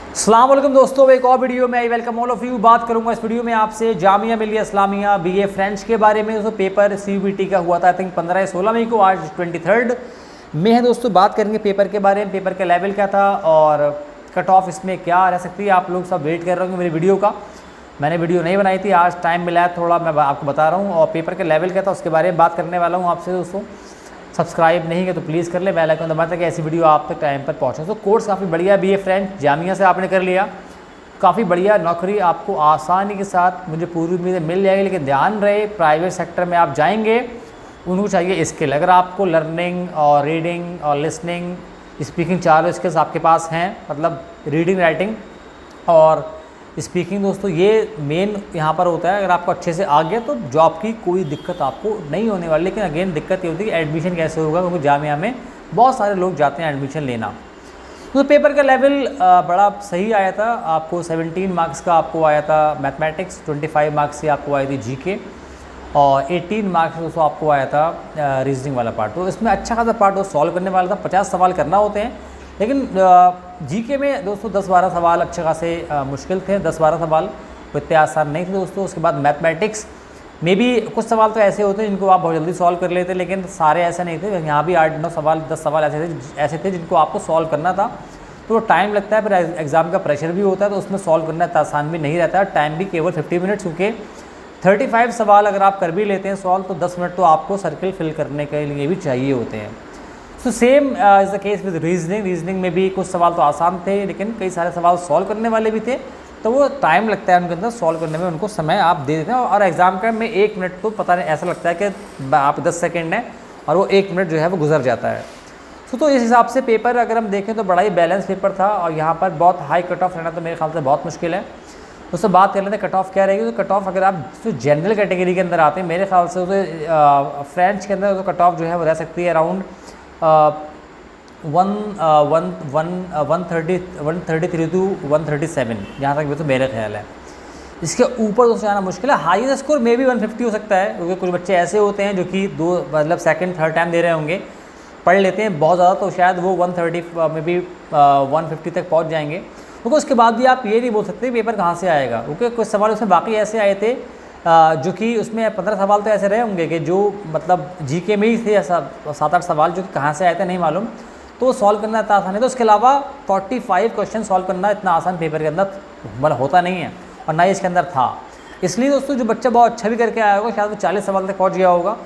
अस्सलाम वालेकुम दोस्तों, एक और वीडियो में I welcome all of you. बात करूंगा इस वीडियो में आपसे जामिया मिलिया इस्लामिया बीए फ्रेंच के बारे में। दोस्तों पेपर सीयूबीटी का हुआ था आई थिंक 15 या 16 मई को, आज 23 मई है। दोस्तों बात करेंगे पेपर के बारे में, पेपर का लेवल क्या था और कट ऑफ इसमें क्या रह सकती है। आप लोग सब वेट कर रहे होंगे मेरी वीडियो का। मैंने वीडियो नहीं बनाई थी, आज टाइम मिला है थोड़ा, मैं आपको बता रहा हूँ। और पेपर का लेवल क्या था उसके बारे में बात करने वाला हूँ आपसे। दोस्तों सब्सक्राइब नहीं किया तो प्लीज़ कर ले, बेल आइकन दबाएं ताकि ऐसी वीडियो आप तक टाइम पर पहुँचे। तो कोर्स काफ़ी बढ़िया है, बीए फ्रेंच जामिया से आपने कर लिया, काफ़ी बढ़िया नौकरी आपको आसानी के साथ मुझे पूरी उम्मीद है मिल जाएगी। लेकिन ध्यान रहे, प्राइवेट सेक्टर में आप जाएंगे उनको चाहिए स्किल। अगर आपको लर्निंग और रीडिंग और लिसनिंग स्पीकिंग चारों स्किल्स आपके पास हैं, मतलब रीडिंग राइटिंग और स्पीकिंग, दोस्तों ये मेन यहाँ पर होता है। अगर आपको अच्छे से आ गया तो जॉब की कोई दिक्कत आपको नहीं होने वाली। लेकिन अगेन दिक्कत ये होती है कि एडमिशन कैसे होगा, क्योंकि जामिया में बहुत सारे लोग जाते हैं एडमिशन लेना। तो पेपर का लेवल बड़ा सही आया था आपको। 17 मार्क्स का आपको आया था मैथमेटिक्स, 25 मार्क्स की आपको आई थी जीके और 18 मार्क्स दोस्तों आपको आया था रीजनिंग वाला पार्ट। तो इसमें अच्छा खासा पार्ट वो सॉल्व करने वाला था। 50 सवाल करना होते हैं, लेकिन जीके में दोस्तों 10-12 सवाल अच्छे खासे मुश्किल थे। 10-12 सवाल इतने आसान नहीं थे दोस्तों। उसके बाद मैथमेटिक्स में भी कुछ सवाल तो ऐसे होते हैं जिनको आप बहुत जल्दी सॉल्व कर लेते, लेकिन सारे ऐसे नहीं थे। यहाँ भी 8-9 सवाल 10 सवाल ऐसे थे जिनको आपको सॉल्व करना था। तो टाइम लगता है, फिर एग्ज़ाम का प्रेशर भी होता है, तो उसमें सॉल्व करना इतना आसान भी नहीं रहता है। टाइम भी केवल 50 मिनट्स, क्योंकि 35 सवाल अगर आप कर भी लेते हैं सॉल्व तो 10 मिनट तो आपको सर्किल फिल करने के लिए भी चाहिए होते हैं। So same is the case with reasoning में भी कुछ सवाल तो आसान थे, लेकिन कई सारे सवाल सॉल्व करने वाले भी थे, तो वो टाइम लगता है उनके अंदर सॉल्व करने में, उनको समय आप दे देते हैं। और एग्ज़ाम का में 1 मिनट तो पता नहीं, ऐसा लगता है कि आप 10 सेकेंड हैं और वो 1 मिनट जो है वो गुजर जाता है। तो इस हिसाब से पेपर अगर हम देखें तो बड़ा ही बैलेंस पेपर था। और यहाँ पर बहुत हाई कट ऑफ रहना तो मेरे ख्याल से बहुत मुश्किल है। उससे बात कर लेते हैं कट ऑफ क्या रहेगी। तो कट ऑफ अगर आप जो जनरल कैटेगरी के अंदर आते हैं, मेरे ख्याल से तो फ्रेंच के अंदर तो कट ऑफ जो है वो रह सकती है अराउंड 133 टू 137, जहाँ तक तो मेरा ख्याल है। इसके ऊपर दोस्तों जाना मुश्किल है। हाईएस्ट स्कोर मे भी 150 हो सकता है, क्योंकि कुछ बच्चे ऐसे होते हैं जो कि मतलब सेकंड थर्ड टाइम दे रहे होंगे, पढ़ लेते हैं बहुत ज़्यादा, तो शायद वो 130 में भी 150 तक पहुंच जाएंगे। क्योंकि उसके बाद भी आप ये नहीं बोल सकते पेपर कहाँ से आएगा, क्योंकि कुछ सवाल उसमें बाकी ऐसे आए थे जो कि उसमें 15 सवाल तो ऐसे रहे होंगे कि जो मतलब जीके में ही थे, 7-8 सवाल जो कि कहाँ से आए थे नहीं मालूम, तो सॉल्व करना इतना आसान है। तो उसके अलावा 45 क्वेश्चन सॉल्व करना इतना आसान पेपर के अंदर मतलब होता नहीं है, और ना ही इसके अंदर था। इसलिए दोस्तों जो बच्चा बहुत अच्छा भी करके आया होगा, शायद वो 40 सवाल तक पहुँच गया होगा।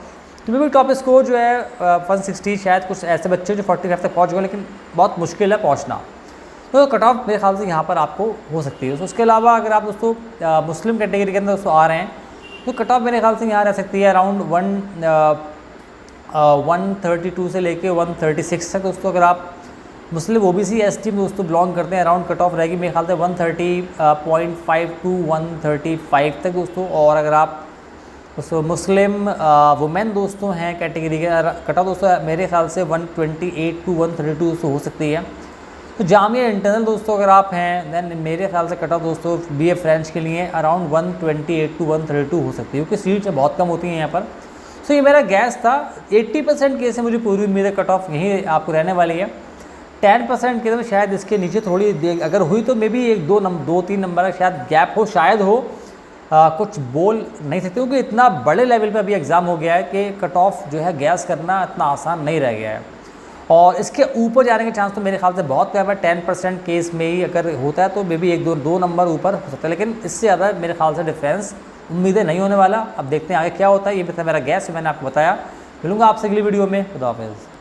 तो भी टॉप स्कोर जो है 160, शायद कुछ ऐसे बच्चे जो 45 तक पहुँच गए, लेकिन बहुत मुश्किल है पहुँचना। तो कट ऑफ मेरे ख्याल से यहाँ पर आपको हो सकती है। तो उसके अलावा अगर आप दोस्तों मुस्लिम कैटेगरी के अंदर दोस्तों आ रहे हैं, तो कट ऑफ मेरे ख्याल से यहाँ रह सकती है अराउंड 132 से लेके 136 तक। दोस्तों अगर आप मुस्लिम ओबीसी एसटी में दोस्तों बिलोंग करते हैं, अराउंड कट ऑफ रहेगी मेरे ख्याल से 130.5 टू 135 तक दोस्तों। और अगर आप दोस्तों मुस्लिम वुमेन दोस्तों हैं कैटेगरी के, कट ऑफ दोस्तों मेरे ख्याल से 128 टू 132 दोस्तों हो सकती है। तो जामिया इंटरनल दोस्तों अगर आप हैं, देन मेरे ख्याल से कट ऑफ दोस्तों बीए फ्रेंच के लिए अराउंड 128 टू 132 हो सकती है, क्योंकि सीट्स बहुत कम होती हैं यहाँ पर। सो ये मेरा गैस था। 80% केस से मुझे पूरी उम्मीद है कट ऑफ यहीं आपको रहने वाली है। 10% केस में शायद इसके नीचे थोड़ी अगर हुई तो मे बी 1-2-3 नंबर का शायद गैप हो, शायद हो। कुछ बोल नहीं सकते, क्योंकि इतना बड़े लेवल पे अभी एग्ज़ाम हो गया है कि कट ऑफ जो है गैस करना इतना आसान नहीं रह गया है। और इसके ऊपर जाने के चांस तो मेरे ख्याल से बहुत कम है। 10% केस में ही अगर होता है तो मे बी 1-2 नंबर ऊपर हो सकता है, लेकिन इससे ज़्यादा मेरे ख्याल से डिफरेंस उम्मीदें नहीं होने वाला। अब देखते हैं आगे क्या होता है। ये भी था मेरा गैस, मैंने आपको बताया। मिलूंगा आपसे अगली वीडियो में। खुदा हाफिज़।